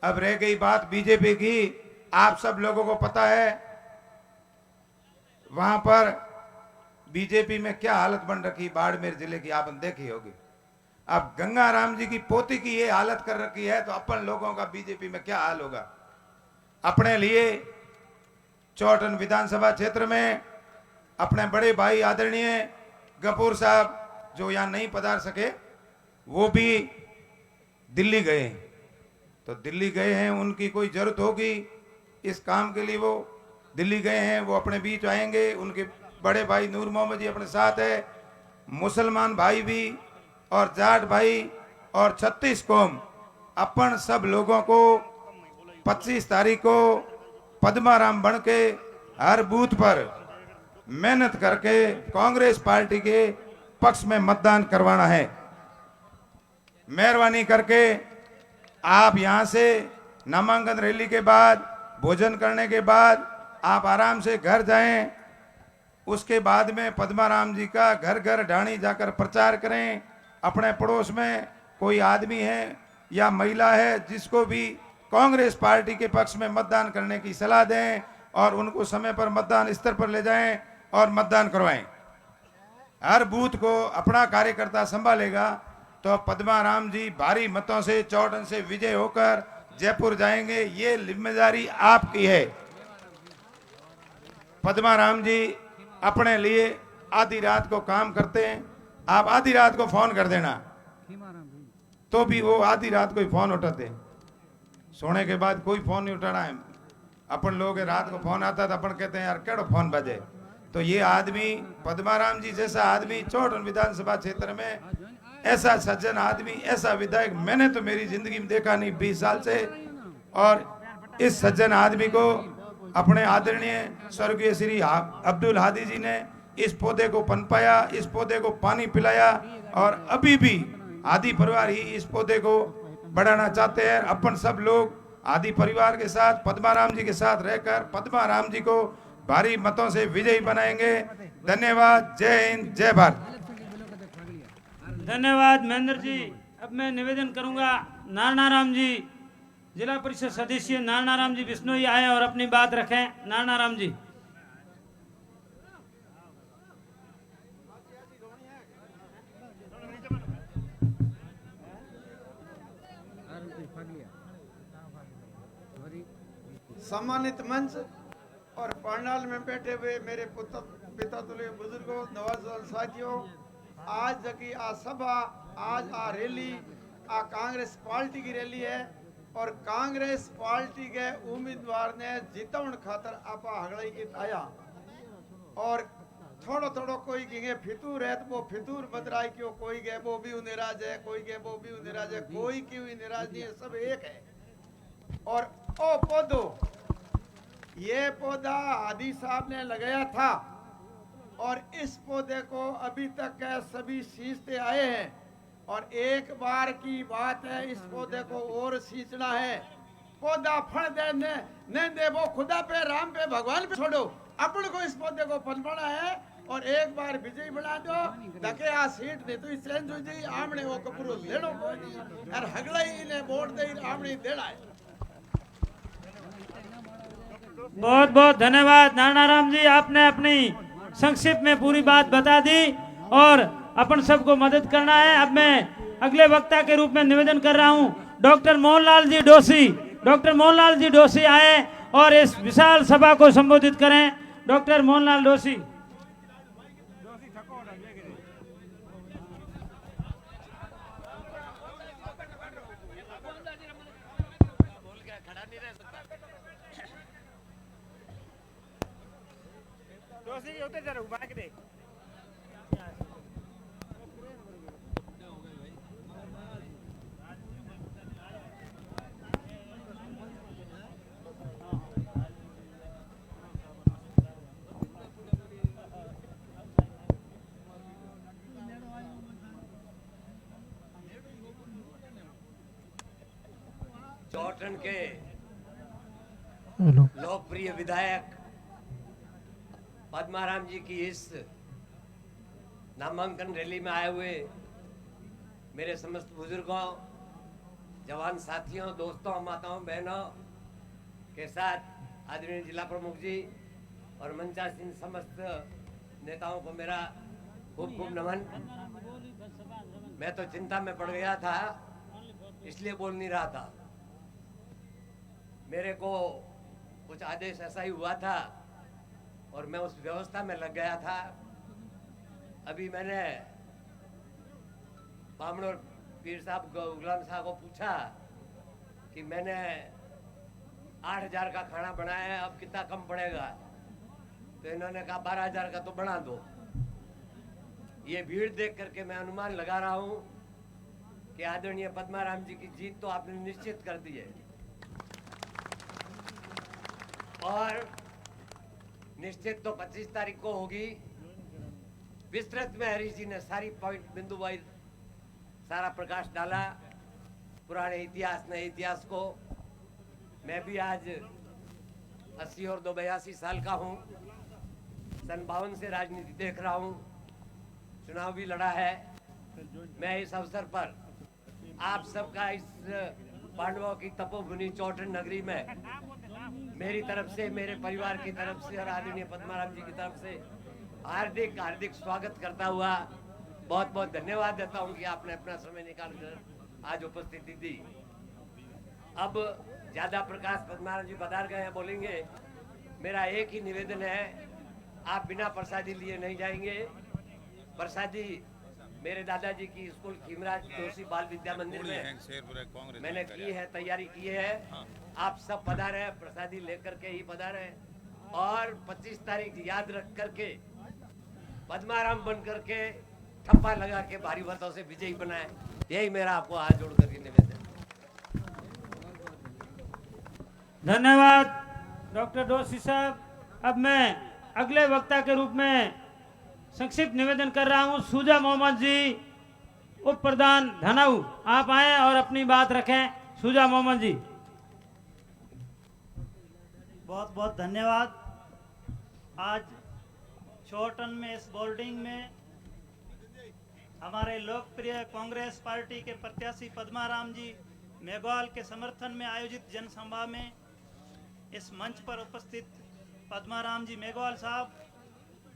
अब रह गई बात बीजेपी की, आप सब लोगों को पता है वहां पर बीजेपी में क्या हालत बन रखी बाड़मेर जिले की, आपने देखी होगी। अब गंगाराम जी की पोती की ये हालत कर रखी है, तो अपन लोगों का बीजेपी में क्या हाल होगा। अपने लिए चौटन विधानसभा क्षेत्र में अपने बड़े भाई आदरणीय गफूर साहब जो यहां नहीं पधार सके, वो भी दिल्ली गए। तो दिल्ली गए हैं, उनकी कोई जरूरत होगी इस काम के लिए, वो दिल्ली गए हैं, वो अपने बीच आएंगे। उनके बड़े भाई नूर मोहम्मद जी अपने साथ है, मुसलमान भाई भी और जाट भाई और 36 कौम, अपन सब लोगों को 25 तारीख को पद्माराम बन के हर बूथ पर मेहनत करके कांग्रेस पार्टी के पक्ष में मतदान करवाना है। मेहरबानी करके आप यहां से नामांकन रैली के बाद, भोजन करने के बाद आप आराम से घर जाएं। उसके बाद में पद्माराम जी का घर घर ढाणी जाकर प्रचार करें। अपने पड़ोस में कोई आदमी है या महिला है जिसको भी कांग्रेस पार्टी के पक्ष में मतदान करने की सलाह दें और उनको समय पर मतदान स्तर पर ले जाएं और मतदान करवाएं। हर बूथ को अपना कार्यकर्ता संभालेगा तो पद्माराम जी भारी मतों से चौटन से विजय होकर जयपुर जाएंगे। ये जिम्मेदारी आपकी है। पद्माराम जी अपने लिए आधी रात को काम करते हैं, आप आधी रात को फोन कर देना तो भी वो आधी रात को ही फोन उठाते हैं। सोने के बाद कोई फोन नहीं उठाना है। अपन लोग रात को फोन आता था, अपन कहते हैं यार केड़ो फोन बजे। तो ये आदमी पद्माराम जी जैसा आदमी चौटन विधानसभा क्षेत्र में, ऐसा सज्जन आदमी, ऐसा विधायक मैंने तो मेरी जिंदगी में देखा नहीं 20 साल से। और इस सज्जन आदमी को अपने आदरणीय स्वर्गीय श्री अब्दुल हादी जी ने इस पौधे को पनपाया, इस पौधे को पानी पिलाया और अभी भी हादी परिवार ही इस पौधे को बढ़ाना चाहते हैं। अपन सब लोग हादी परिवार के साथ, पद्माराम जी के साथ रहकर पद्माराम जी को भारी मतों से विजयी बनाएंगे। धन्यवाद। जय हिंद, जय भारत। धन्यवाद महेंद्र जी। अब मैं निवेदन करूंगा नारायण जी, जिला परिषद सदस्य नारायण जी बिश्नोई आए और अपनी बात रखें। नारायण जी। सम्मानित मंच और पंडाल में बैठे हुए मेरे पिता तुल्य बुजुर्गों, नौजवान साथियों, आज की आ सभा, आज आ रैली आ कांग्रेस पार्टी की रैली है और कांग्रेस पार्टी के उम्मीदवार ने जीतवन खातर आपा हगड़ई आया और थोड़ो थोड़ो कोई कहे फितूर है तो वो फितूर बदराई क्यों, कोई गए वो भी निराज है, कोई गए वो भी निराज है, कोई क्यों निराज नहीं है, सब एक है। और ओ पौधो, ये पौधा हादी साहब ने लगाया था और इस पौधे को अभी तक सभी सींचते आए हैं और एक बार की बात है, इस पौधे को और सींचना है। पौधा फल दे नहीं दे, वो खुदा पे, राम पे, भगवान पे छोड़ो, अपन को इस पौधे को पनपना है और एक बार विजयी बना दो। धके आ सीट दे तो इसलेन जो जी आमने वो कपूरो लेनो कोनी और हगलाई ने वोट दे आमने देना है। बहुत बहुत धन्यवाद नारायण जी, आपने अपनी संक्षिप्त में पूरी बात बता दी और अपन सबको मदद करना है। अब मैं अगले वक्ता के रूप में निवेदन कर रहा हूं डॉक्टर मोहनलाल जी डोसी। डॉक्टर मोहनलाल जी डोसी आए और इस विशाल सभा को संबोधित करें। डॉक्टर मोहनलाल डोसी। चौटन के लोकप्रिय विधायक पद्माराम जी की इस नामांकन रैली में आए हुए मेरे समस्त बुजुर्गों, जवान साथियों, दोस्तों, माताओं, बहनों के साथ आदरणीय जिला प्रमुख जी और मंचासीन समस्त नेताओं को मेरा खूब खूब नमन। मैं तो चिंता में पड़ गया था, इसलिए बोल नहीं रहा था। मेरे को कुछ आदेश ऐसा ही हुआ था और मैं उस व्यवस्था में लग गया था। अभी मैंने बामणोर पीर साहब गुलाम साहब को पूछा कि मैंने 8,000 का खाना बनाया है, अब कितना कम पड़ेगा? तो इन्होंने कहा 12,000 का तो बना दो। ये भीड़ देख करके मैं अनुमान लगा रहा हूं कि आदरणीय पद्माराम जी की जीत तो आपने निश्चित कर दी है। और निश्चित तो 25 तारीख को होगी। विस्तृत में हरीश जी ने सारी पॉइंट बिंदु वाइज सारा प्रकाश डाला, पुराने इतिहास नए इतिहास को। मैं भी आज 80 और 82 साल का हूँ। सन 52 से राजनीति देख रहा हूँ, चुनाव भी लड़ा है। मैं इस अवसर पर आप सबका इस पांडवों की तपोभूमि चौटन नगरी में मेरी तरफ से, मेरे परिवार की तरफ से और आदरणीय पद्माराम जी की तरफ से हार्दिक हार्दिक स्वागत करता हुआ बहुत बहुत धन्यवाद देता हूं कि आपने अपना समय निकालकर आज उपस्थिति दी। अब ज्यादा प्रकाश पद्माराम जी पधार गए हैं, बोलेंगे। मेरा एक ही निवेदन है, आप बिना प्रसादी लिए नहीं जाएंगे। प्रसादी मेरे दादाजी की स्कूल खीमराज जोशी बाल विद्या मंदिर में मैंने की है, तैयारी की है। आप सब पधारे, प्रसादी लेकर के ही पधारे और 25 तारीख याद रख करके पद्माराम बन करके ठप्पा लगा के भारी मतों से विजयी बनाए। यही मेरा आपको हाथ जोड़ करके निवेदन। धन्यवाद डॉक्टर जोशी साहब। अब मैं अगले वक्ता के रूप में संक्षिप्त निवेदन कर रहा हूं। सूजा मोहम्मद जी, उप प्रधान धनाऊ, आप आए और अपनी बात रखें। सूजा मोहम्मद जी। बहुत बहुत धन्यवाद। आज चौटन में इस बोर्डिंग में हमारे लोकप्रिय कांग्रेस पार्टी के प्रत्याशी पद्माराम जी मेघवाल के समर्थन में आयोजित जनसभा में इस मंच पर उपस्थित पद्माराम जी मेघवाल साहब,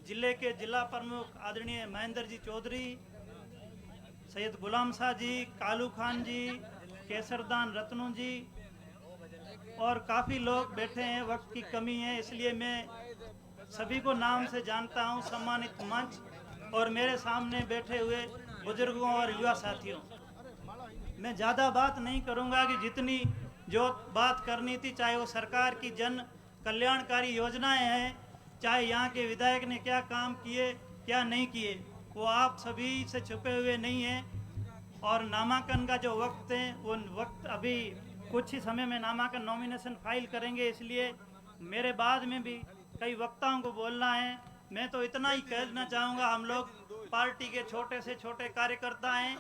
जिले के जिला प्रमुख आदरणीय महेंद्र जी चौधरी, सैयद गुलाम शाह जी, कालू खान जी, केसरदान रत्नू जी और काफ़ी लोग बैठे हैं। वक्त की कमी है, इसलिए मैं सभी को नाम से जानता हूं। सम्मानित मंच और मेरे सामने बैठे हुए बुजुर्गों और युवा साथियों, मैं ज़्यादा बात नहीं करूंगा कि जितनी जो बात करनी थी, चाहे वो सरकार की जन कल्याणकारी योजनाएं हैं, चाहे यहाँ के विधायक ने क्या काम किए क्या नहीं किए, वो आप सभी से छुपे हुए नहीं हैं। और नामांकन का जो वक्त है, वो वक्त अभी कुछ ही समय में नामांकन नॉमिनेशन फाइल करेंगे, इसलिए मेरे बाद में भी कई वक्ताओं को बोलना है। मैं तो इतना ही कहना चाहूँगा, हम लोग पार्टी के छोटे से छोटे कार्यकर्ता हैं।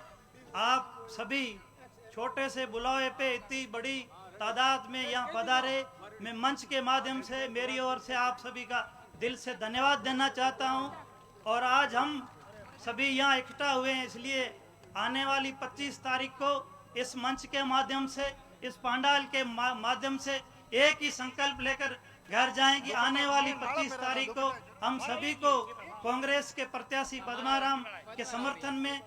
आप सभी छोटे से बुलावे पे इतनी बड़ी तादाद में यहाँ पधारे। मैं मंच के माध्यम से मेरी ओर से आप सभी का दिल से धन्यवाद देना चाहता हूँ। और आज हम सभी यहाँ इकट्ठा हुए हैं, इसलिए आने वाली 25 तारीख को इस मंच के माध्यम से, इस पंडाल के माध्यम से एक ही संकल्प लेकर घर जाएं कि आने वाली 25 तारीख को हम सभी को कांग्रेस के प्रत्याशी पद्माराम के समर्थन में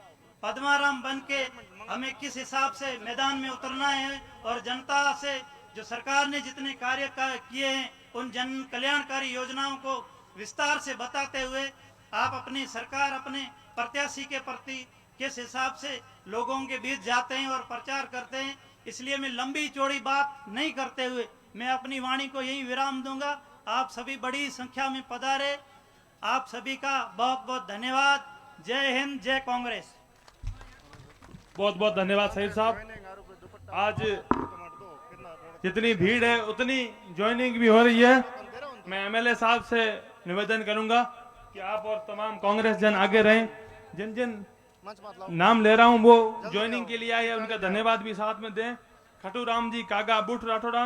पद्माराम बन के हमें किस हिसाब से मैदान में उतरना है और जनता से जो सरकार ने जितने कार्य किए हैं उन जन कल्याणकारी योजनाओं को विस्तार से बताते हुए आप अपनी सरकार, अपने प्रत्याशी के प्रति किस हिसाब से लोगों के बीच जाते हैं और प्रचार करते हैं। इसलिए मैं लंबी चौड़ी बात नहीं करते हुए मैं अपनी वाणी को यही विराम दूंगा। आप सभी बड़ी संख्या में पधारे, आप सभी का बहुत बहुत धन्यवाद। जय हिंद, जय कांग्रेस। बहुत बहुत धन्यवाद शहीद साहब। आज जितनी भीड़ है उतनी ज्वाइनिंग भी हो रही है। मैं एमएलए साहब से निवेदन करूंगा कि आप और तमाम कांग्रेस जन आगे रहें। जिन जिन नाम ले रहा हूं वो ज्वाइनिंग के लिए आए हैं, उनका धन्यवाद भी साथ में दें। खटू राम जी, कागा बुट राठौड़ा,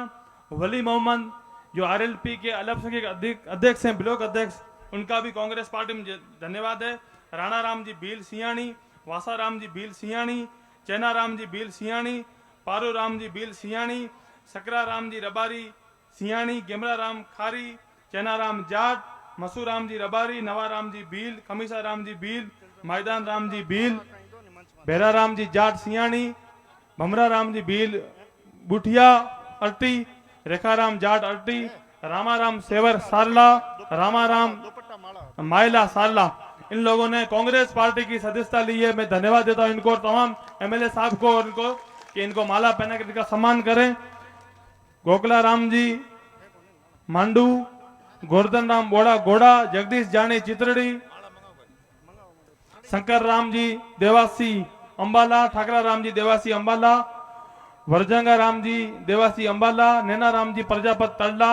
वली मोहम्मद जो आरएलपी के अलग संख्यक अध्यक्ष हैं, ब्लॉक अध्यक्ष, उनका भी कांग्रेस पार्टी में धन्यवाद है। राणा राम जी भील सियाणी, वासा राम जी भील सियाणी, चैना राम जी भील सियाणी, पारो राम जी भील सियाणी, सकरा राम जी रबारी सियाणी, गेमरा राम खारी, चैना राम जाट, मसू राम जी रबारी, नवा राम जी भील, खमीसा राम जी भील, मैदान राम जी भील, बेरा राम जी जाट सियाणी, भमरा राम जी भील बुठिया अल्टी, रेखाराम जाट अल्टी, रामाराम सेवर सारला, रामाराम माइला सारला, इन लोगों ने कांग्रेस पार्टी की सदस्यता ली है। मैं धन्यवाद देता हूं इनको और तमाम एमएलए साहब को और इनको कि इनको माला पहना कर इनका सम्मान करें। गोकला राम जी मांडू, गोवर्धन राम बोड़ा गोड़ा, जगदीश जानी चित्रड़ी, शंकर राम जी देवासी अंबाला, ठाकरा राम जी देवासी अंबाला, वरजंगा राम जी देवासी अंबाला, नैना राम जी प्रजापत तल्ला,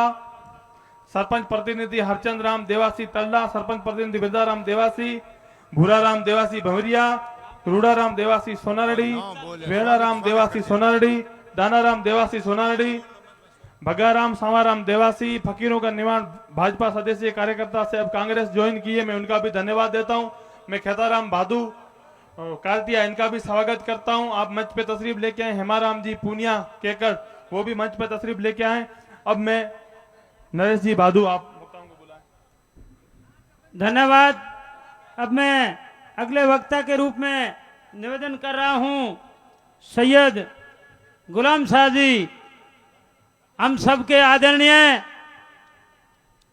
सरपंच प्रतिनिधि हरचंद राम देवासी तल्ला, सरपंच प्रतिनिधि बिरदा राम देवासी, भूरा राम देवासी भवरिया, रूड़ा राम देवासी सोनारडी, वेड़ा राम देवासी सोनारडी, दानाराम देवासी सोनारडी, भगाराम सावाराम देवासी, फकीरों का निवाण भाजपा सदस्य कार्यकर्ता से अब कांग्रेस ज्वाइन किए, मैं उनका भी धन्यवाद देता हूं। मैं खेताराम भादू कार्तिया इनका भी स्वागत करता हूं। आप मंच पे तशरीफ लेके आए। हेमाराम जी पूनिया केकड़ वो भी मंच पे तशरीफ लेके आए। अब मैं नरेश जी भादू आप वक्ताओं को बुलाएं। धन्यवाद। अब मैं अगले वक्ता के रूप में निवेदन कर रहा हूं सैयद गुलाम शाह जी, हम सबके आदरणीय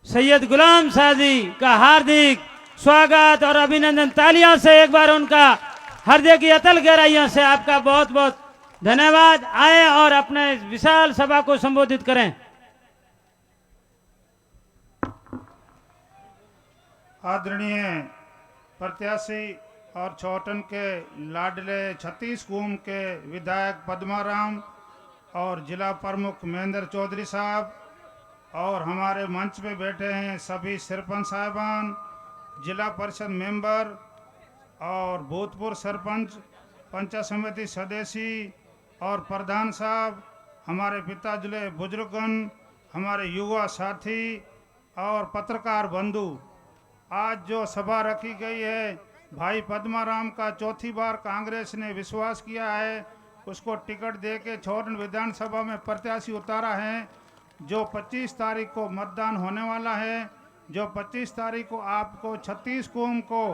सैयद गुलाम शाह जी का हार्दिक स्वागत और अभिनंदन। तालियों से एक बार उनका हृदय की अतल गहराइयों से आपका बहुत बहुत धन्यवाद। आए और अपने विशाल सभा को संबोधित करें। आदरणीय प्रत्याशी और छोटन के लाडले छत्तीस कुम के विधायक पद्माराम और जिला प्रमुख महेंद्र चौधरी साहब और हमारे मंच पे बैठे हैं सभी सरपंच साहिबान, जिला परिषद मेंबर और भूतपूर्व सरपंच, पंचायत समिति सदस्य और प्रधान साहब, हमारे पिताजी बुजुर्गन, हमारे युवा साथी और पत्रकार बंधु, आज जो सभा रखी गई है भाई पद्माराम का चौथी बार कांग्रेस ने विश्वास किया है, उसको टिकट दे के छोटन विधानसभा में प्रत्याशी उतारा है। जो 25 तारीख को मतदान होने वाला है, जो 25 तारीख को आपको 36 कुम को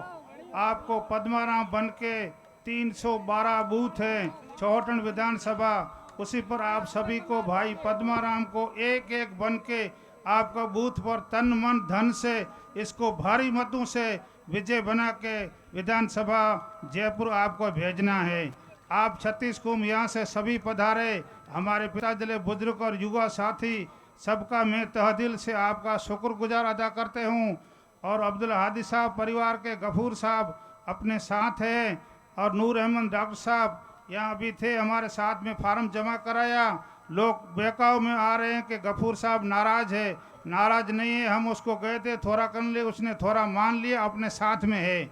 आपको पद्माराम बन के 312 बूथ है छोटन विधानसभा, उसी पर आप सभी को भाई पद्माराम को एक एक बन के आपका बूथ पर तन मन धन से इसको भारी मतों से विजय बना के विधानसभा जयपुर आपको भेजना है। आप 36 कुम यहाँ से सभी पधारे, हमारे पिताजी बुजुर्ग और युवा साथी सबका मैं तहदिल से आपका शुक्रगुजार अदा करते हूँ। और अब्दुल हादी साहब परिवार के गफूर साहब अपने साथ हैं और नूर अहमद डॉक्टर साहब यहाँ भी थे, हमारे साथ में फार्म जमा कराया। लोग बेकाव में आ रहे हैं कि गफूर साहब नाराज है, नाराज नहीं है, हम उसको गए थे थोड़ा कर ले, उसने थोड़ा मान लिया, अपने साथ में है।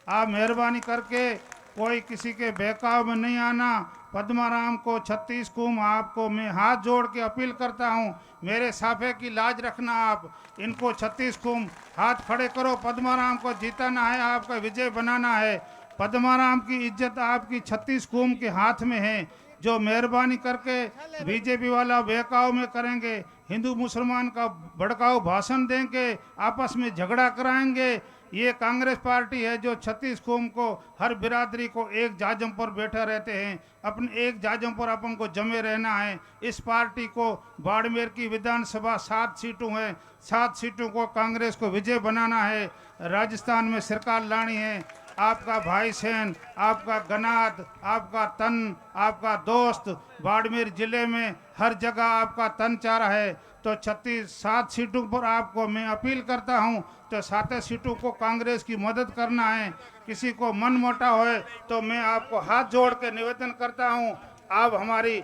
आप मेहरबानी करके कोई किसी के बहकाव में नहीं आना। पद्माराम को 36 कुम आपको मैं हाथ जोड़ के अपील करता हूं, मेरे साफे की लाज रखना। आप इनको 36 कुम हाथ खड़े करो, पद्माराम को जीताना है, आपका विजय बनाना है। पद्माराम की इज्जत आपकी 36 कुम के हाथ में है। जो मेहरबानी करके बीजेपी वाला बहकाव में करेंगे, हिंदू मुसलमान का भड़काऊ भाषण देंगे, आपस में झगड़ा कराएंगे, ये कांग्रेस पार्टी है जो 36 कौम को हर बिरादरी को एक जाजम पर बैठे रहते हैं। अपने एक जाजम पर अपन को जमे रहना है। इस पार्टी को बाड़मेर की विधानसभा 7 सीटों है, 7 सीटों को कांग्रेस को विजय बनाना है। राजस्थान में सरकार लानी है। आपका भाई सेन, आपका गनात, आपका तन, आपका दोस्त बाड़मेर जिले में हर जगह आपका तन चारा है। तो 7 सीटों पर आपको मैं अपील करता हूं, तो 7 सीटों को कांग्रेस की मदद करना है। किसी को मन मोटा होए तो मैं आपको हाथ जोड़ के निवेदन करता हूं, आप हमारी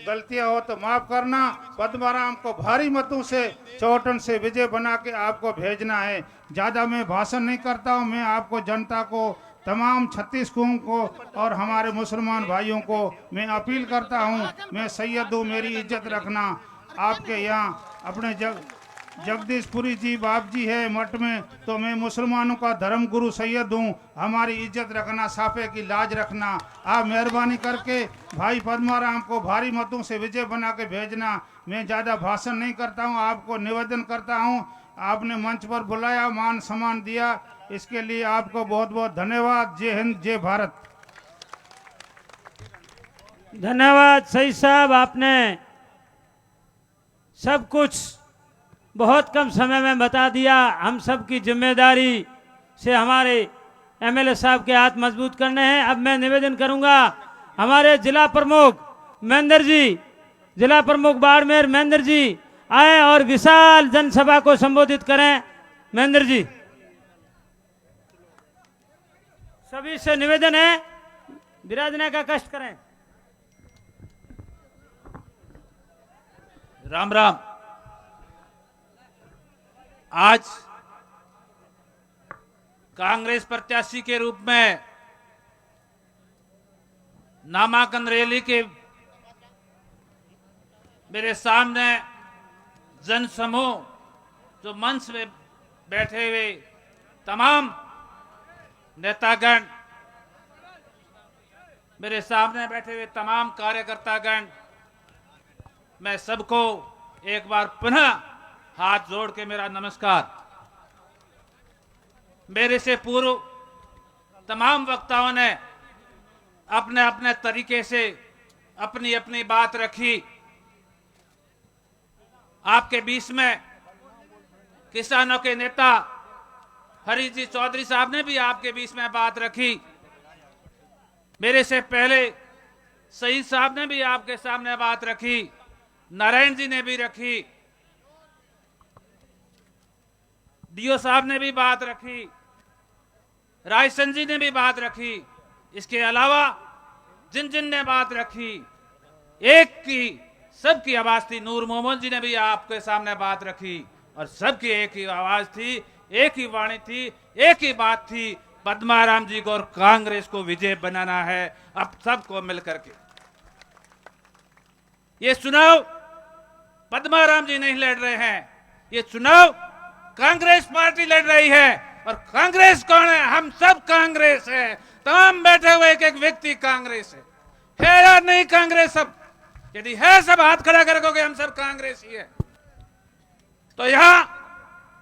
गलतियां हो तो माफ करना। पद्माराम को भारी मतों से चौटन से विजय बना के आपको भेजना है। ज़्यादा मैं भाषण नहीं करता हूं, मैं आपको जनता को, तमाम 36 कौम को और हमारे मुसलमान भाइयों को मैं अपील करता हूं, मैं सैयद हूँ, मेरी इज्जत रखना। आपके यहाँ अपने जगदीशपुरी जी बाप जी है मठ में, तो मैं मुसलमानों का धर्म गुरु सैयद हूँ। हमारी इज्जत रखना, साफे की लाज रखना। आप मेहरबानी करके भाई पद्माराम को भारी मतों से विजय बना के भेजना। मैं ज़्यादा भाषण नहीं करता हूँ, आपको निवेदन करता हूँ, आपने मंच पर बुलाया, मान सम्मान दिया, इसके लिए आपको बहुत बहुत धन्यवाद। जय हिंद, जय भारत। धन्यवाद शहीद साहब, आपने सब कुछ बहुत कम समय में बता दिया। हम सब की जिम्मेदारी से हमारे एमएलए साहब के हाथ मजबूत करने हैं। अब मैं निवेदन करूंगा हमारे जिला प्रमुख महेंद्र जी, जिला प्रमुख बाड़मेर महेंद्र जी आए और विशाल जनसभा को संबोधित करें। महेंद्र जी, सभी से निवेदन है विराजने का कष्ट करें। राम राम। आज कांग्रेस प्रत्याशी के रूप में नामांकन रैली के मेरे सामने जन समूह, जो मंच में बैठे हुए तमाम नेतागण, मेरे सामने बैठे हुए तमाम कार्यकर्तागण, मैं सबको एक बार पुनः हाथ जोड़ के मेरा नमस्कार। मेरे से पूर्व तमाम वक्ताओं ने अपने अपने तरीके से अपनी अपनी बात रखी। आपके बीच में किसानों के नेता हरी जी चौधरी साहब ने भी आपके बीच में बात रखी। मेरे से पहले शहीद साहब ने भी आपके सामने बात रखी, नारायण जी ने भी रखी, डीओ साहब ने भी बात रखी, रायसन जी ने भी बात रखी। इसके अलावा जिन जिन ने बात रखी, एक की सबकी आवाज थी। नूर मोहम्मद जी ने भी आपके सामने बात रखी और सबकी एक ही आवाज थी, एक ही वाणी थी, एक ही बात थी, पद्माराम जी को और कांग्रेस को विजय बनाना है। अब सबको मिलकर के ये चुनाव पद्माराम जी नहीं लड़ रहे हैं, ये चुनाव कांग्रेस पार्टी लड़ रही है। और कांग्रेस कौन है? हम सब कांग्रेस है। तमाम बैठे हुए एक एक व्यक्ति कांग्रेस है या नहीं कांग्रेस? सब यदि है, सब हाथ खड़ा करोगे, हम सब कांग्रेस ही है। तो यहां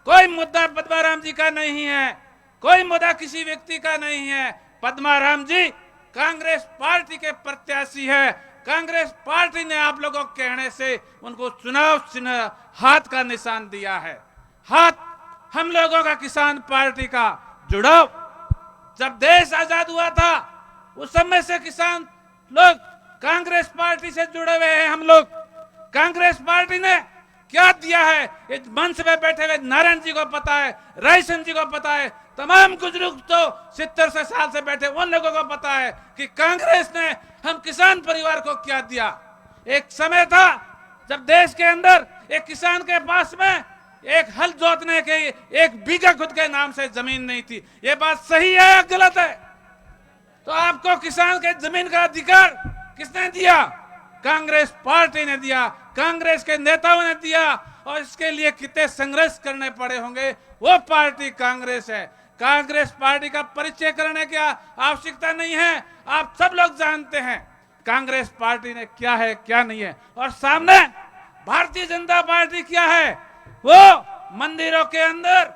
कोई मुद्दा पद्माराम जी का नहीं है, कोई मुद्दा किसी व्यक्ति का नहीं है। पद्माराम जी कांग्रेस पार्टी के प्रत्याशी है। कांग्रेस पार्टी ने आप लोगों के कहने से उनको चुनाव चिन्ह हाथ का निशान दिया है। हाथ हम लोगों का किसान पार्टी का जुड़ाव, जब देश आजाद हुआ था उस समय से किसान लोग कांग्रेस पार्टी से जुड़े हुए हैं। हम लोग कांग्रेस पार्टी ने क्या दिया है, इस मंच में बैठे हुए नारायण जी को पता है, रायसन जी को पता है, तमाम बुजुर्ग तो 70 साल से बैठे उन लोगों को पता है कि कांग्रेस ने हम किसान परिवार को क्या दिया। एक समय था जब देश के अंदर एक किसान के पास में एक हल जोतने के एक बीघा खुद के नाम से जमीन नहीं थी। ये बात सही है या गलत है? तो आपको किसान के जमीन का अधिकार किसने दिया? कांग्रेस पार्टी ने दिया, कांग्रेस के नेताओं ने दिया। और इसके लिए कितने संघर्ष करने पड़े होंगे, वो पार्टी कांग्रेस है। कांग्रेस पार्टी का परिचय करने की आवश्यकता नहीं है, आप सब लोग जानते हैं कांग्रेस पार्टी ने क्या है क्या नहीं है। और सामने भारतीय जनता पार्टी क्या है, वो मंदिरों के अंदर,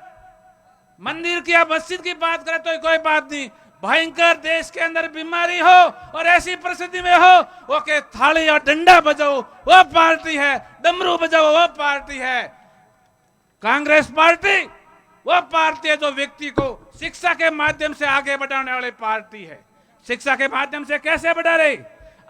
मंदिर की या मस्जिद की बात करें तो कोई बात नहीं, भयंकर देश के अंदर बीमारी हो और ऐसी परिस्थिति में हो, वो के थाली और डंडा बजाओ वो पार्टी है, डमरू बजाओ वो पार्टी है। कांग्रेस पार्टी वो पार्टी है जो व्यक्ति को शिक्षा के माध्यम से आगे बढ़ाने वाली पार्टी है। शिक्षा के माध्यम से कैसे बढ़ा रही?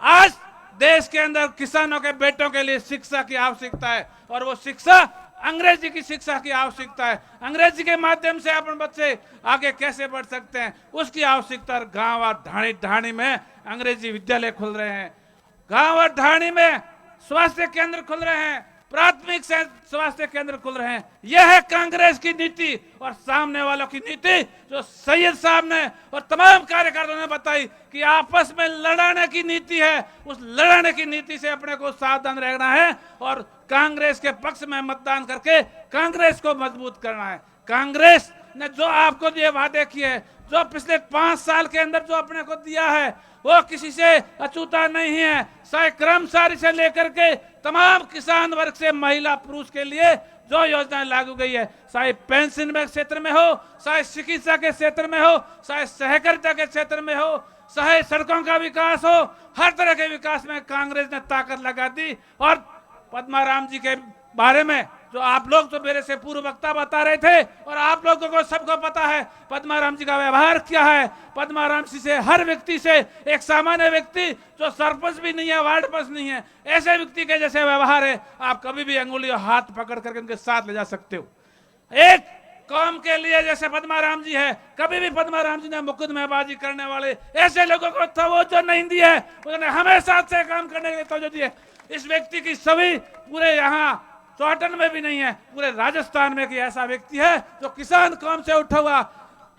आज देश के अंदर किसानों के बेटों के लिए शिक्षा की आवश्यकता है और वो शिक्षा अंग्रेजी की शिक्षा की आवश्यकता है। अंग्रेजी के माध्यम से अपन बच्चे आगे कैसे बढ़ सकते हैं, उसकी आवश्यकता। गांव और ढाणी ढाणी में अंग्रेजी विद्यालय खुल रहे हैं, गांव और ढाणी में स्वास्थ्य केंद्र खुल रहे हैं, प्राथमिक स्वास्थ्य केंद्र खुल रहे हैं। यह है कांग्रेस की नीति और सामने वालों की नीति जो सैयद साहब ने और तमाम कार्यकर्ताओं ने बताई कि आपस में लड़ाने की नीति है। उस लड़ाने की नीति से अपने को सावधान रहना है और कांग्रेस के पक्ष में मतदान करके कांग्रेस को मजबूत करना है। कांग्रेस ने जो आपको ये वादे किए, जो पिछले 5 साल के अंदर जो अपने को दिया है, वो किसी से अछूता नहीं है। चाहे कर्मचारी से लेकर के तमाम किसान वर्ग से महिला पुरुष के लिए जो योजनाएं लागू गई है, चाहे पेंशन में क्षेत्र में हो, चाहे चिकित्सा के क्षेत्र में हो, चाहे सहकारिता के क्षेत्र में हो, चाहे सड़कों का विकास हो, हर तरह के विकास में कांग्रेस ने ताकत लगा दी। और पद्माराम जी के बारे में जो आप लोग तो मेरे से पूर्व वक्ता बता रहे थे और आप लोगों को सबको पता है पद्माराम जी का व्यवहार क्या है। पद्माराम जी से हर व्यक्ति से, एक सामान्य व्यक्ति जो सरपंच भी नहीं है, वार्ड पंच नहीं है, ऐसे व्यक्ति के जैसे व्यवहार है। आप कभी भी अंगुली और हाथ पकड़ करके उनके साथ ले जा सकते हो। एक कौम के लिए जैसे पद्माराम जी है, कभी भी पद्माराम जी ने मुकदमेबाजी करने वाले ऐसे लोगों को तवज्जो नहीं दी है। उन्होंने हमेशा से काम करने के लिए तवज्जो दी है। इस व्यक्ति की छवि पूरे यहाँ चौहटन में भी नहीं है, पूरे राजस्थान में कि ऐसा व्यक्ति है जो किसान कौम से उठा हुआ,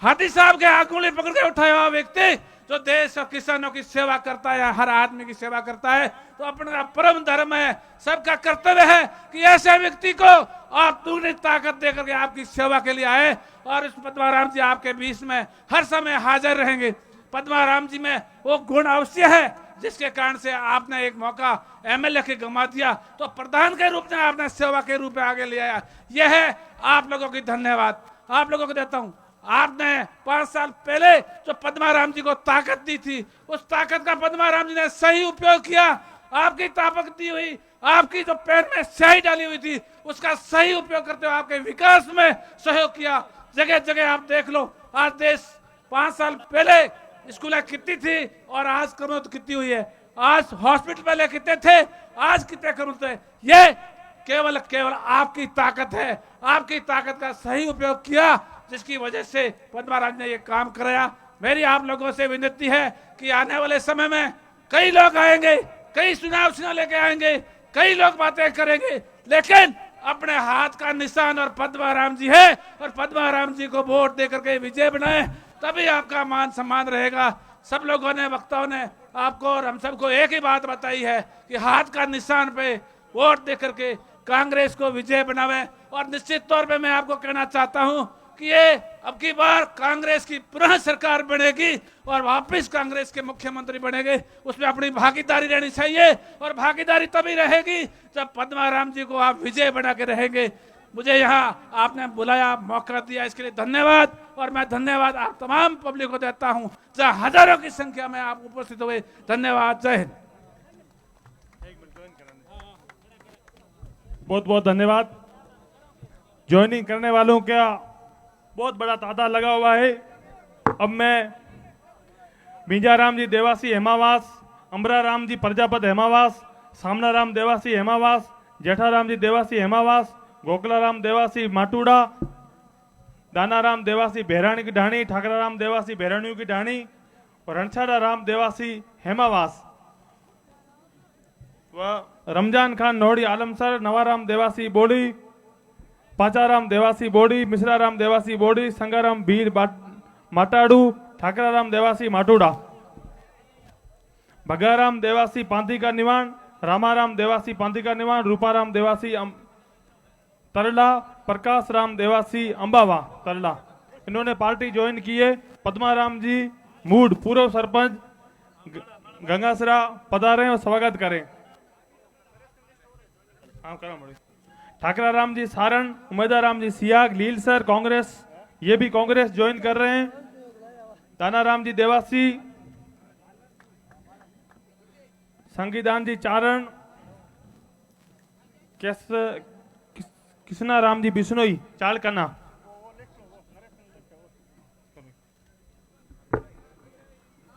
हाथी साहब के आंगुली पकड़ के उठाया हुआ व्यक्ति जो देश और किसानों की सेवा करता है, हर आदमी की सेवा करता है। तो अपना परम धर्म है, सबका कर्तव्य है कि ऐसे व्यक्ति को आप दूसरी ताकत देकर के आपकी सेवा के लिए आए। और इस पद्माराम जी आपके बीच में हर समय हाजिर रहेंगे। पद्माराम जी में वो गुण अवश्य है जिसके कारण से आपने एक मौका एमएलए के गंवा दिया तो प्रधान के रूप में आपने सेवा के रूप में आगे ले आया। यह है आप लोगों की धन्यवाद आप लोगों को देता हूं। आपने 5 साल पहले जो पद्माराम जी को ताकत दी थी, उस ताकत का पद्माराम जी ने सही उपयोग किया। आपकी ताकत दी हुई, आपकी जो पैर में स्याही डाली हुई थी, उसका सही उपयोग करते हुए आपके विकास में सहयोग किया। जगह जगह आप देख लो, आज देश 5 साल पहले स्कूलें कितनी थी और आज कमोत कितनी हुई है। आज हॉस्पिटल पहले कितने थे, आज कितने कमोत थे। ये केवल आपकी ताकत है। आपकी ताकत का सही उपयोग किया जिसकी वजह से पद्माराम ने ये काम कराया। मेरी आप लोगों से विनती है कि आने वाले समय में कई लोग आएंगे, कई चुनाव लेके आएंगे, कई लोग बातें करेंगे, लेकिन अपने हाथ का निशान और पद्माराम जी है और पद्माराम जी को वोट देकर के विजय बनाए, तभी आपका मान सम्मान रहेगा। सब लोगों ने, वक्ताओं ने आपको और हम सबको एक ही बात बताई है कि हाथ का निशान पे वोट देकर के कांग्रेस को विजय बनावे। और निश्चित तौर पे मैं आपको कहना चाहता हूं कि ये अब की बार कांग्रेस की पुनः सरकार बनेगी और वापस कांग्रेस के मुख्यमंत्री बनेंगे। उसमें अपनी भागीदारी रहनी चाहिए और भागीदारी तभी रहेगी जब पद्माराम जी को आप विजय बना के रहेंगे। मुझे यहाँ आपने बुलाया, मौका दिया, इसके लिए धन्यवाद। और मैं धन्यवाद आप तमाम पब्लिक को देता हूँ जहाँ हजारों की संख्या में आप उपस्थित हुए। धन्यवाद। जय हिंद। बहुत बहुत धन्यवाद। ज्वाइनिंग करने वालों का बहुत बड़ा तादाद लगा हुआ है। अब मैं बीजाराम जी देवासी हेमावास, अमराराम जी प्रजापत हेमावास, सामनाराम देवासी हेमावास, जेठाराम जी देवासी हेमावास, गोकलाराम देवासी माटुड़ा, दानाराम देवासी भेराणी की ढाणी, ठाकराराम देवासी भेराणियों की ढाणी और रणछाड़ा राम देवासी हेमावास व रमजान खान नोड़ी आलमसर, नवाराम देवासी बोड़ी, पाचाराम देवासी बोड़ी, मिश्राराम देवासी बोड़ी, संगाराम भीर माटाड़ू, ठाकराराम देवासी माटुड़ा, भगाराम देवासी पांती का निवाण, रामाराम देवासी पांती का निवाण, रूपाराम देवासी तरला, प्रकाश राम देवासी अंबावा तरला। इन्होंने पार्टी ज्वाइन की है। पद्माराम जी मूड पूर्व सरपंच गंगासरा पधारें और स्वागत करें। ठाकराराम जी सारण, उमेदाराम जी सियाग, लीलसर कांग्रेस, ये भी कांग्रेस ज्वाइन कर रहे हैं। दानाराम जी देवासी, संगीदान जी चारण, कृष्णा राम जी बिश्नोई चालकना।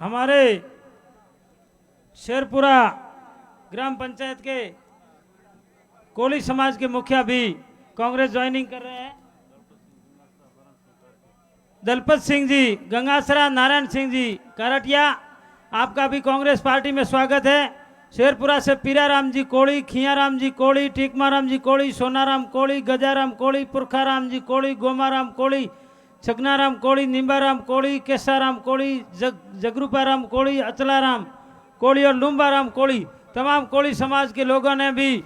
हमारे शेरपुरा ग्राम पंचायत के कोली समाज के मुखिया भी कांग्रेस ज्वाइनिंग कर रहे हैं। दलपत सिंह जी गंगासरा, नारायण सिंह जी करटिया, आपका भी कांग्रेस पार्टी में स्वागत है। शेरपुरा से पीराराम जी कोड़ी, खियाराम जी कोड़ी, टीकमाराम जी कोड़ी, सोनाराम कोड़ी, गजाराम कोड़ी, पुरखाराम जी कोड़ी, गोमाराम कोड़ी, छगनाराम कोड़ी, निम्बाराम कोड़ी, केसाराम कोड़ी, जगरूपाराम कोड़ी, अचलाराम कोड़ी और लुम्बाराम कोड़ी, तमाम कोड़ी समाज के लोगों ने भी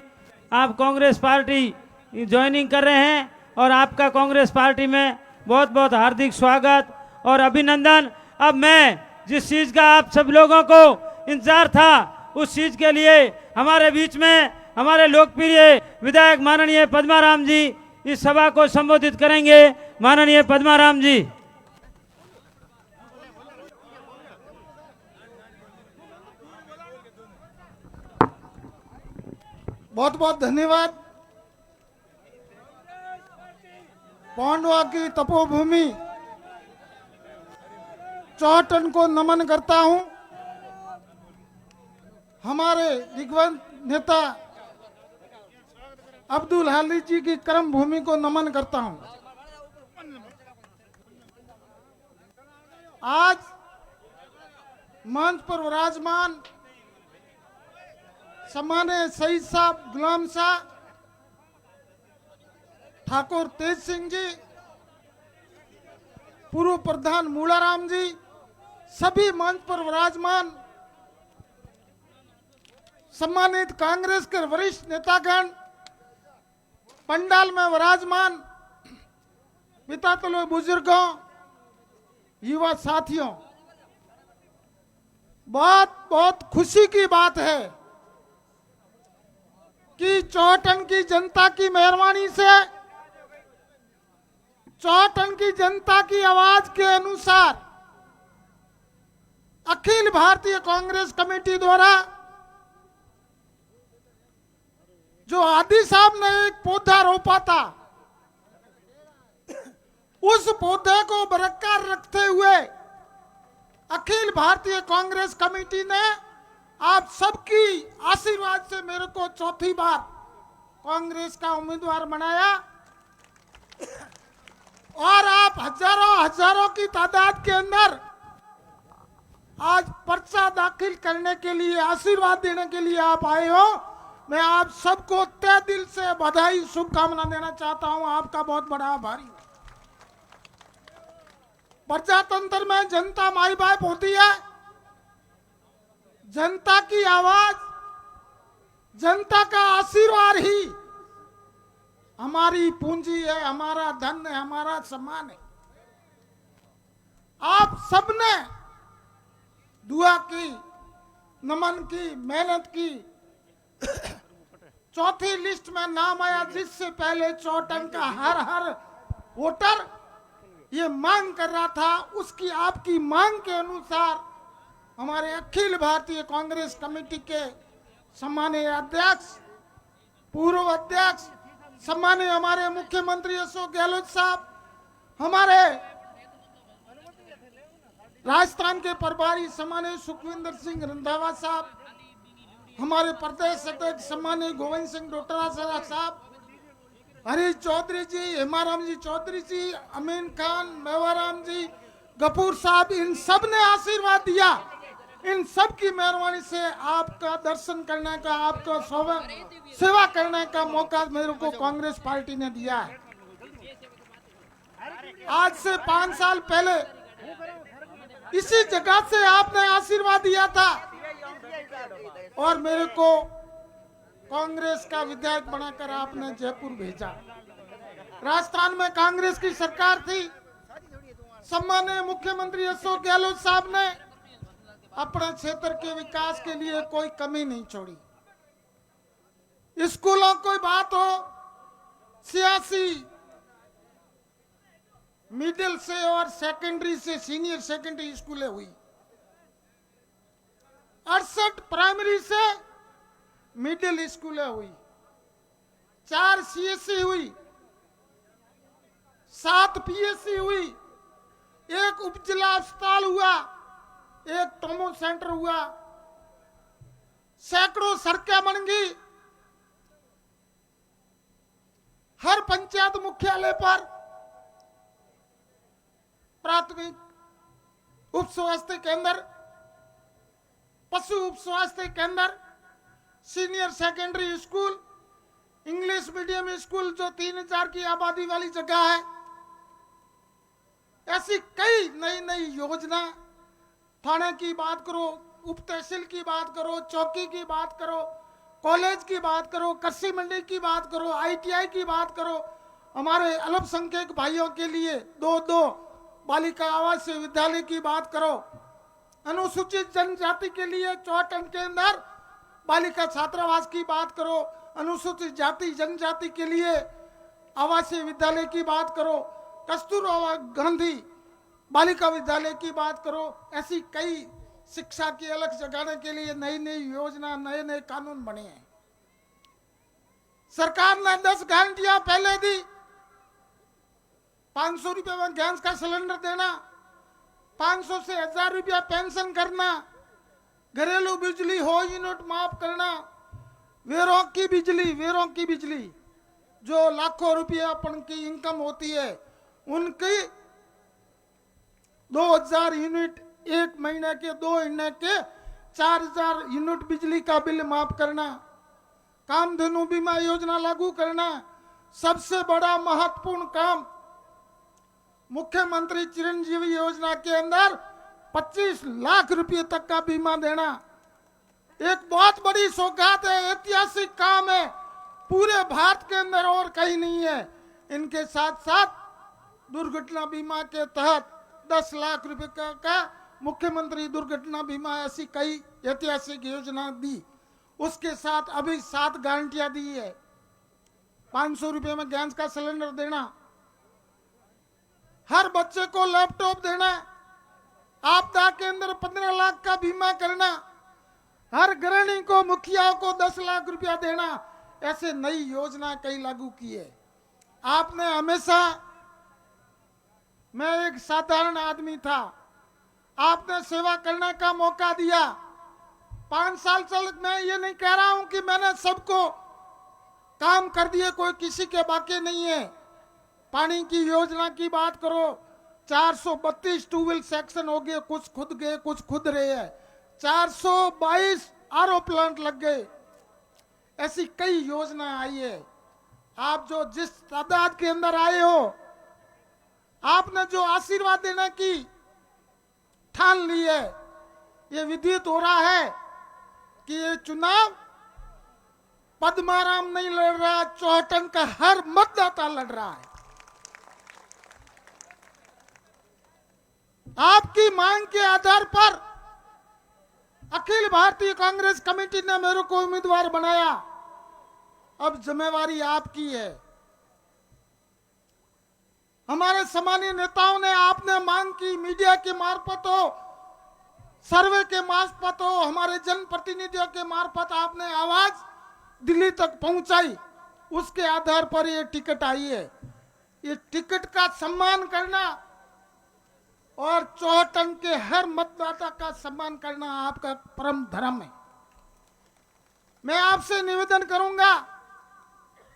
आप कांग्रेस पार्टी ज्वाइनिंग कर रहे हैं और आपका कांग्रेस पार्टी में बहुत बहुत हार्दिक स्वागत और अभिनंदन। अब मैं जिस चीज़ का आप सब लोगों को इंतजार था उस चीज़ के लिए हमारे बीच में हमारे लोकप्रिय विधायक माननीय पद्माराम जी इस सभा को संबोधित करेंगे। माननीय पद्माराम जी। बहुत बहुत धन्यवाद। पांडवा की तपोभूमि चौहटन को नमन करता हूं। हमारे दिग्गज नेता अब्दुल हाली जी की कर्म भूमि को नमन करता हूं। आज मंच पर विराजमान सम्मानित शहीद साहब गुलाम शाह ठाकुर तेज सिंह जी, पूर्व प्रधान मूलाराम जी, सभी मंच पर विराजमान सम्मानित कांग्रेस के वरिष्ठ नेतागण, पंडाल में विराजमान पितातुल्य बुजुर्गों, युवा साथियों, बहुत खुशी की बात है कि चौहटन की जनता की मेहरबानी से, चौहटन की जनता की आवाज के अनुसार अखिल भारतीय कांग्रेस कमेटी द्वारा जो आदि साहब ने एक पौधा रोपा था, उस पौधे को बरकरार रखते हुए अखिल भारतीय कांग्रेस कमेटी ने आप सबकी आशीर्वाद से मेरे को चौथी बार कांग्रेस का उम्मीदवार बनाया और आप हजारों की तादाद के अंदर आज पर्चा दाखिल करने के लिए, आशीर्वाद देने के लिए आप आए हो। मैं आप सबको तहे दिल से बधाई, शुभकामना देना चाहता हूं। आपका बहुत बड़ा आभारी। प्रजातंत्र में जनता माई बाप होती है। जनता की आवाज, जनता का आशीर्वाद ही हमारी पूंजी है, हमारा धन है, हमारा सम्मान है। आप सबने दुआ की, नमन की, मेहनत की। चौथी लिस्ट में नाम आया, जिससे पहले चौहटन का हर वोटर ये मांग कर रहा था, उसकी आपकी मांग के अनुसार हमारे अखिल भारतीय कांग्रेस कमेटी के सम्मानीय अध्यक्ष, पूर्व अध्यक्ष, सम्मानीय हमारे मुख्यमंत्री अशोक गहलोत साहब, हमारे राजस्थान के प्रभारी सम्मानीय सुखविंदर सिंह रंधावा साहब, हमारे प्रदेश अध्यक्ष सम्मानीय गोविंद सिंह डोटासरा साहब, हरीश चौधरी जी, हेमाराम जी चौधरी जी, अमीन खान, मेवाराम जी, गफूर साहब, इन सब ने आशीर्वाद दिया। इन सब की मेहरबानी से आपका दर्शन करने का, आपका सेवा करने का मौका मेरे को कांग्रेस पार्टी ने दिया है। आज से 5 साल पहले इसी जगह से आपने आशीर्वाद दिया था और मेरे को कांग्रेस का विधायक बनाकर आपने जयपुर भेजा। राजस्थान में कांग्रेस की सरकार थी। सम्मानीय मुख्यमंत्री अशोक गहलोत साहब ने अपने क्षेत्र के विकास के लिए कोई कमी नहीं छोड़ी। स्कूलों की बात हो, 86 मिडिल से और सेकेंडरी से सीनियर सेकेंडरी स्कूलें हुई, 68 प्राइमरी से मिडिल स्कूलें हुई, 4 सीएससी हुई, 7 पीएससी हुई, 1 उपजिला अस्पताल हुआ, 1 टोमो सेंटर हुआ, सैकड़ों सड़कें बन गई। हर पंचायत मुख्यालय पर प्राथमिक उप स्वास्थ्य केंद्र, पशु उप स्वास्थ्य केंद्र, senior secondary school, English medium school जो 3000 की आबादी वाली जगह है, ऐसी कई नई नई योजना, थाने की बात करो, उप तहसील की बात करो, चौकी की बात करो, कॉलेज की बात करो, कृषि मंडी की बात करो, ITI की बात करो, हमारे अल्पसंख्यक भाइयों के लिए 2-2 बालिका आवासीय विद्यालय की बात करो, अनुसूचित जनजाति के लिए चौहटन के अंदर बालिका छात्रावास की बात करो, अनुसूचित जाति जनजाति के लिए आवासीय विद्यालय की बात करो, कस्तूरबा गांधी बालिका विद्यालय की बात करो। ऐसी कई शिक्षा की अलग जगाने के लिए नई नई योजना, नए नए कानून बने हैं। सरकार ने 10 गारंटियां पहले दी। 500 रुपये में गैस का सिलेंडर देना, 500 से 1000 रुपया पेंशन करना, घरेलू बिजली हो यूनिट माफ करना, वेरों की बिजली जो लाखों रुपया अपन की इनकम होती है उनकी 2000 यूनिट एक महीने के, 2 महीने के 4000 यूनिट बिजली का बिल माफ करना, कामधेनु बीमा योजना लागू करना, सबसे बड़ा महत्वपूर्ण काम मुख्यमंत्री चिरंजीवी योजना के अंदर 25 लाख रुपए तक का बीमा देना। एक बहुत बड़ी सौगात है, ऐतिहासिक काम है, पूरे भारत के अंदर और कहीं नहीं है। इनके साथ साथ दुर्घटना बीमा के तहत 10 लाख रुपए का मुख्यमंत्री दुर्घटना बीमा, ऐसी कई ऐतिहासिक योजना दी। उसके साथ अभी 7 गारंटियां दी है। 500 रुपए में गैस का सिलेंडर देना, हर बच्चे को लैपटॉप देना, आपदा के अंदर 15 लाख का बीमा करना, हर गृहिणी को, मुखिया को 10 लाख रुपया देना। ऐसे नई योजना कई लागू की है। आपने हमेशा, मैं एक साधारण आदमी था, आपने सेवा करने का मौका दिया। 5 साल चल, मैं ये नहीं कह रहा हूं कि मैंने सबको काम कर दिए, कोई किसी के बाकी नहीं है। पानी की योजना की बात करो, 432 ट्यूबवेल सेक्शन हो गए, कुछ खुद गए, कुछ खुद रहे हैं। 422 RO प्लांट लग गए। ऐसी कई योजना आई है। आप जो जिस तादाद के अंदर आए हो, आपने जो आशीर्वाद देने की ठान ली है, ये विदित हो रहा है कि ये चुनाव पद्माराम नहीं लड़ रहा, चौहटन का हर मतदाता लड़ रहा है। आपकी मांग के आधार पर अखिल भारतीय कांग्रेस कमेटी ने मेरे को उम्मीदवार बनाया। अब जिम्मेवारी आपकी है। हमारे सम्मानीय नेताओं ने, आपने मांग की, मीडिया के मार्फत हो, सर्वे के मार्फत हो, हमारे जनप्रतिनिधियों के मार्फत आपने आवाज दिल्ली तक पहुंचाई। उसके आधार पर ये टिकट आई है। ये टिकट का सम्मान करना और चौहटन के हर मतदाता का सम्मान करना आपका परम धर्म है। मैं आपसे निवेदन करूंगा,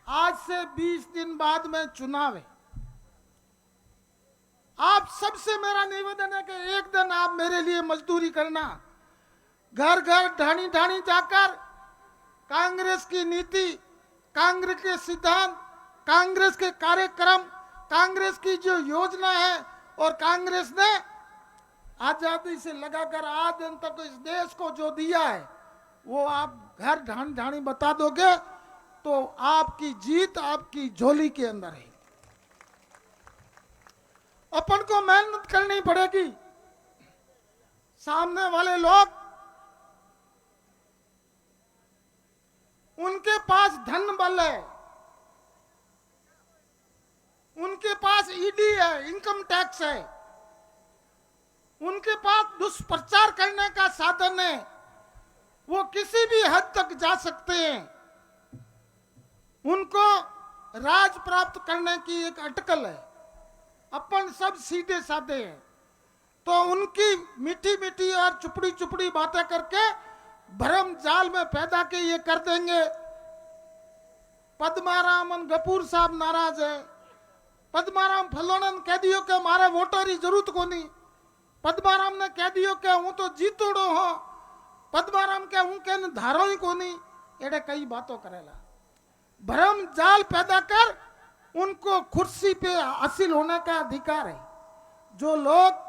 आज से 20 दिन बाद में चुनाव है। आप सबसे मेरा निवेदन है कि एक दिन आप मेरे लिए मजदूरी करना, घर घर ढाणी ढाणी जाकर कांग्रेस की नीति, कांग्रेस के सिद्धांत, कांग्रेस के कार्यक्रम, कांग्रेस की जो योजना है और कांग्रेस ने आजादी से लगाकर आज दिन तक इस देश को जो दिया है, वो आप घर ढाणी ढाणी बता दोगे तो आपकी जीत आपकी झोली के अंदर है। अपन को मेहनत करनी पड़ेगी। सामने वाले लोग, उनके पास धन बल है, उनके पास ईडी है, इनकम टैक्स है, उनके पास दुष्प्रचार करने का साधन है। वो किसी भी हद तक जा सकते हैं। उनको राज प्राप्त करने की एक अटकल है। अपन सब सीधे साधे हैं, तो उनकी मीठी मीठी और चुपड़ी चुपड़ी बातें करके भ्रम जाल में पैदा के ये कर देंगे। पद्माराम गपूर साहब नाराज है, पद्माराम फलोनन कह दियो कि मारे वोटर की जरूरत को नहीं, पद्माराम ने कह दियो कि हूं तो जीतोड़ो हो, पद्माराम के हूं के धारो ही को नहीं, एडे कई बातों करेला, भ्रम जाल पैदा कर उनको कुर्सी पे हासिल होने का अधिकार है। जो लोग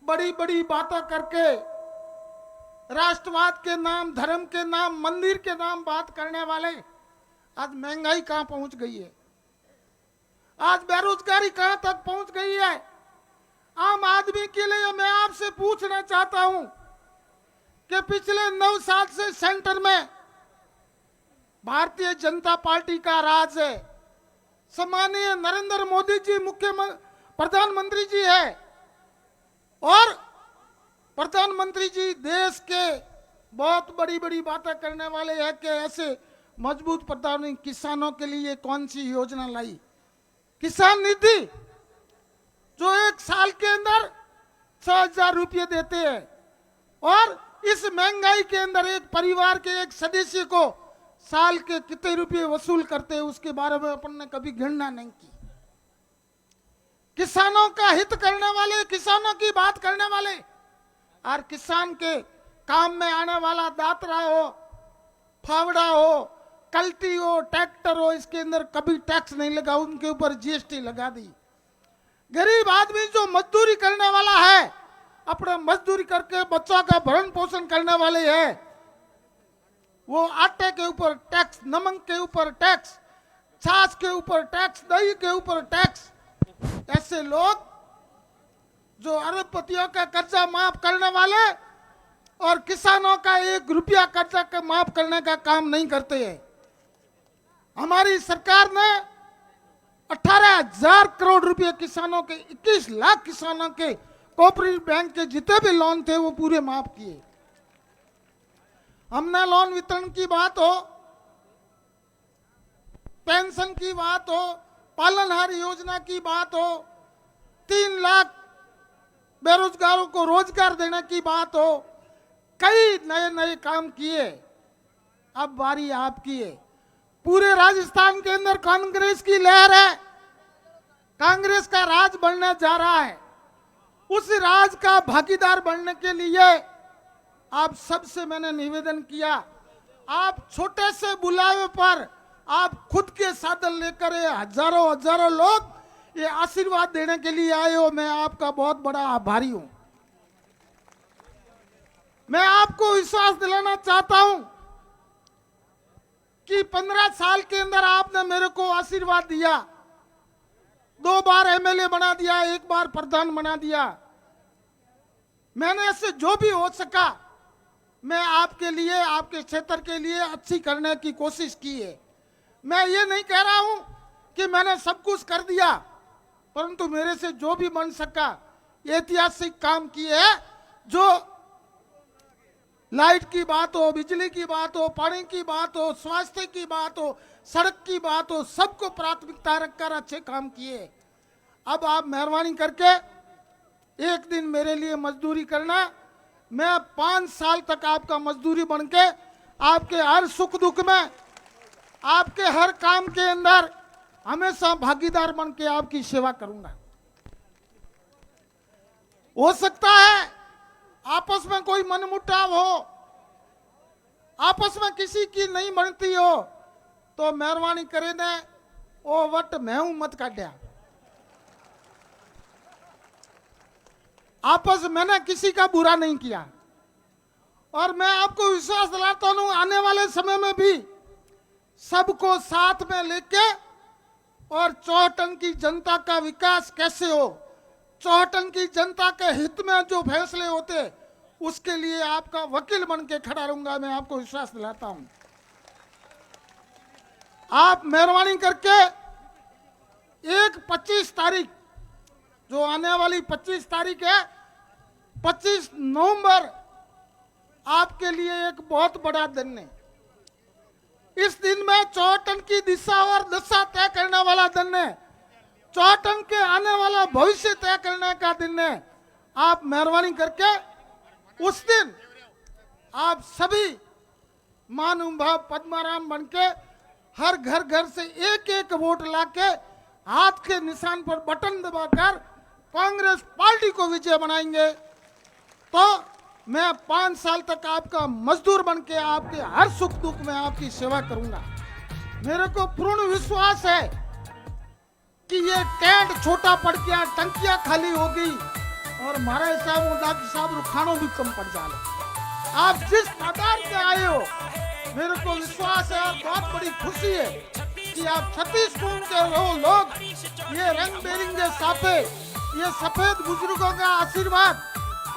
बड़ी बड़ी बातें करके राष्ट्रवाद के नाम, धर्म के नाम, मंदिर के नाम बात करने वाले, आज महंगाई कहां पहुंच गई है, आज बेरोजगारी कहां तक पहुंच गई है। आम आदमी के लिए मैं आपसे पूछना चाहता हूं कि पिछले 9 साल से सेंटर में भारतीय जनता पार्टी का राज है, सम्मानीय नरेंद्र मोदी जी प्रधानमंत्री जी है, और प्रधानमंत्री जी देश के बहुत बड़ी बड़ी बातें करने वाले हैं कि ऐसे मजबूत प्रधानमंत्री किसानों के लिए कौन सी योजना लाई, किसान निधि, जो 1 साल के अंदर 6,000 रुपये देते हैं, और इस महंगाई के अंदर एक परिवार के एक सदस्य को साल के कितने रुपये वसूल करते हैं उसके बारे में अपन ने कभी गणना नहीं की। किसानों का हित करने वाले, किसानों की बात करने वाले, और किसान के काम में आने वाला दातरा हो, फावड़ा हो, कल्टी हो, ट्रैक्टर हो, इसके अंदर कभी टैक्स नहीं लगा, उनके ऊपर जीएसटी लगा दी। गरीब आदमी जो मजदूरी करने वाला है, अपना मजदूरी करके बच्चों का भरण पोषण करने वाले हैं, वो आटे के ऊपर टैक्स, नमक के ऊपर टैक्स, छाछ के ऊपर टैक्स, दही के ऊपर टैक्स। ऐसे लोग जो अरबपतियों का कर्जा माफ करने वाले और किसानों का 1 रुपया कर्जा का माफ करने का काम नहीं करते हैं। हमारी सरकार ने 18,000 करोड़ रुपए किसानों के, 21 लाख किसानों के कोऑपरेटिव बैंक के जितने भी लोन थे वो पूरे माफ किए। हमने लोन वितरण की बात हो, पेंशन की बात हो, पालनहार योजना की बात हो, 3 लाख बेरोजगारों को रोजगार देने की बात हो, कई नए नए काम किए। अब बारी आपकी है। पूरे राजस्थान के अंदर कांग्रेस की लहर है, कांग्रेस का राज बनने जा रहा है। उस राज का भागीदार बनने के लिए आप सबसे मैंने निवेदन किया, आप छोटे से बुलावे पर आप खुद के साधन लेकर हजारों हजारों लोग ये आशीर्वाद देने के लिए आए हो, मैं आपका बहुत बड़ा आभारी हूं। मैं आपको विश्वास दिलाना चाहता हूं कि 15 साल के अंदर आपने मेरे को आशीर्वाद दिया, 2 बार एमएलए बना दिया, 1 बार प्रधान बना दिया। मैंने ऐसे जो भी हो सका मैं आपके लिए, आपके क्षेत्र के लिए अच्छी करने की कोशिश की है। मैं ये नहीं कह रहा हूं कि मैंने सब कुछ कर दिया, परंतु मेरे से जो भी बन सका ऐतिहासिक काम किए हैं। जो लाइट की बात हो, बिजली की बात हो, पानी की बात हो, स्वास्थ्य की बात हो, सड़क की बात हो, सबको प्राथमिकता रखकर अच्छे काम किए। अब आप मेहरबानी करके एक दिन मेरे लिए मजदूरी करना, मैं 5 साल तक आपका मजदूरी बनके आपके हर सुख दुख में, आपके हर काम के अंदर हमेशा भागीदार बन के आपकी सेवा करूंगा। हो सकता है आपस में कोई मनमुटाव हो, आपस में किसी की नहीं बनती हो, तो मेहरबानी करे ने ओ वट मैं मत काटिया। आपस मैंने किसी का बुरा नहीं किया, और मैं आपको विश्वास दिलाता हूं आने वाले समय में भी सबको साथ में लेके और चौहटन की जनता का विकास कैसे हो, चौहटन की जनता के हित में जो फैसले होते उसके लिए आपका वकील बन के खड़ा रहूंगा। मैं आपको विश्वास दिलाता हूं। आप मेहरबानी करके 25 तारीख जो आने वाली 25 तारीख है, 25 नवंबर आपके लिए एक बहुत बड़ा दिन है। इस दिन में चौहटन की दिशा और दशा तय करने वाला दिन है, चौहटन के आने वाला भविष्य तय करने का दिन है। आप मेहरबानी करके उस दिन आप सभी महानुभाव पद्माराम बनके हर घर घर से एक एक वोट लाके हाथ के निशान पर बटन दबाकर कांग्रेस पार्टी को विजय बनाएंगे। तो मैं 5 साल तक आपका मजदूर बन के आपके हर सुख दुख में आपकी सेवा करूंगा। मेरे को पूर्ण विश्वास है कि ये टेंट छोटा पड़ गया, टंकियां खाली होगी और महाराज साहब उदाकी साहब रुखानों भी कम पड़ जाए। आप जिस तादाद में आए हो, मेरे को विश्वास है और बहुत बड़ी खुशी है कि आप 36 कौम के लोग, ये रंग बिरंगे साफे, ये सफेद बुजुर्गों का आशीर्वाद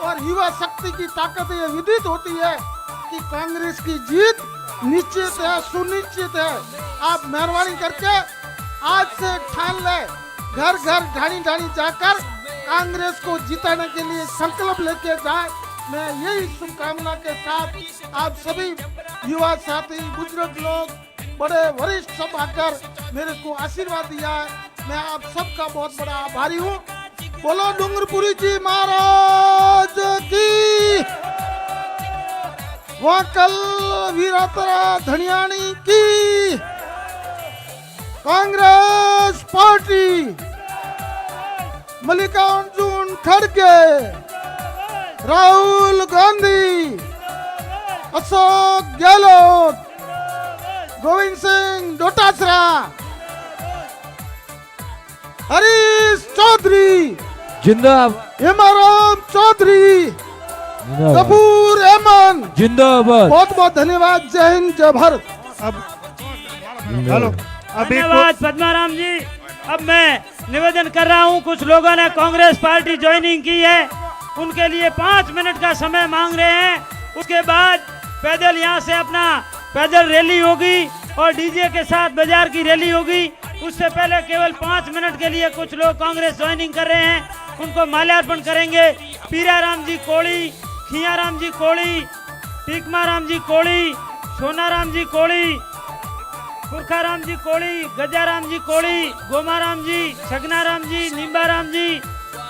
और युवा शक्ति की ताकत ये विदित होती है कि कांग्रेस की जीत निश्चित है, सुनिश्चित है। आप मेहरबानी करके आज से ठान ले, घर घर ढाणी ढाणी जाकर कांग्रेस को जिताने के लिए संकल्प लेके जाए। मैं यही शुभकामना के साथ आप सभी युवा साथी, बुजुर्ग लोग, बड़े वरिष्ठ सब आकर मेरे को आशीर्वाद दिया है। मैं आप सबका बहुत बड़ा आभारी हूँ। बोलो डूंगरपुरी जी महाराज की, वाकल वीरातरा धनियानी की, कांग्रेस पार्टी, मल्लिकार्जुन खड़गे, राहुल गांधी, अशोक गहलोत, गोविंद सिंह डोटासरा, हरीश चौधरी, जिंदाबाद, हेमाराम चौधरी, कपूर अहमद, जिंदाबाद। बहुत बहुत धन्यवाद। जय हिंद, जय भारत। अब हेलो, अभी धन्यवाद पद्माराम जी। अब मैं निवेदन कर रहा हूं, कुछ लोगों ने कांग्रेस पार्टी ज्वाइनिंग की है, उनके लिए 5 मिनट का समय मांग रहे हैं। उसके बाद पैदल यहां से अपना पैदल रैली होगी और डीजे के साथ बाजार की रैली होगी। उससे पहले केवल 5 मिनट के लिए कुछ लोग कांग्रेस ज्वाइनिंग कर रहे हैं, उनको माल्यार्पण करेंगे। पीराराम जी कोड़ी, खियाराम जी कोड़ी, टीकमाराम जी कोड़ी, सोनाराम जी कोड़ी, पुरखाराम जी कोड़ी, गजाराम जी कोड़ी, गोमाराम जी, सगनाराम जी, निम्बाराम जी,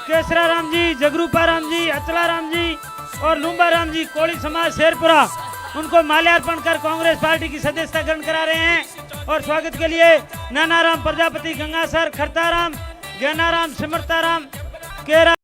केसराराम जी, जगरूपाराम जी, अचलाराम जी और लुम्बाराम जी कोड़ी समाज शेरपुरा, उनको माल्यार्पण कर कांग्रेस पार्टी की सदस्यता ग्रहण करा रहे हैं। और स्वागत के लिए नानाराम प्रजापति, गंगासर, खरताराम, ज्ञानाराम, सिमरताराम, केरा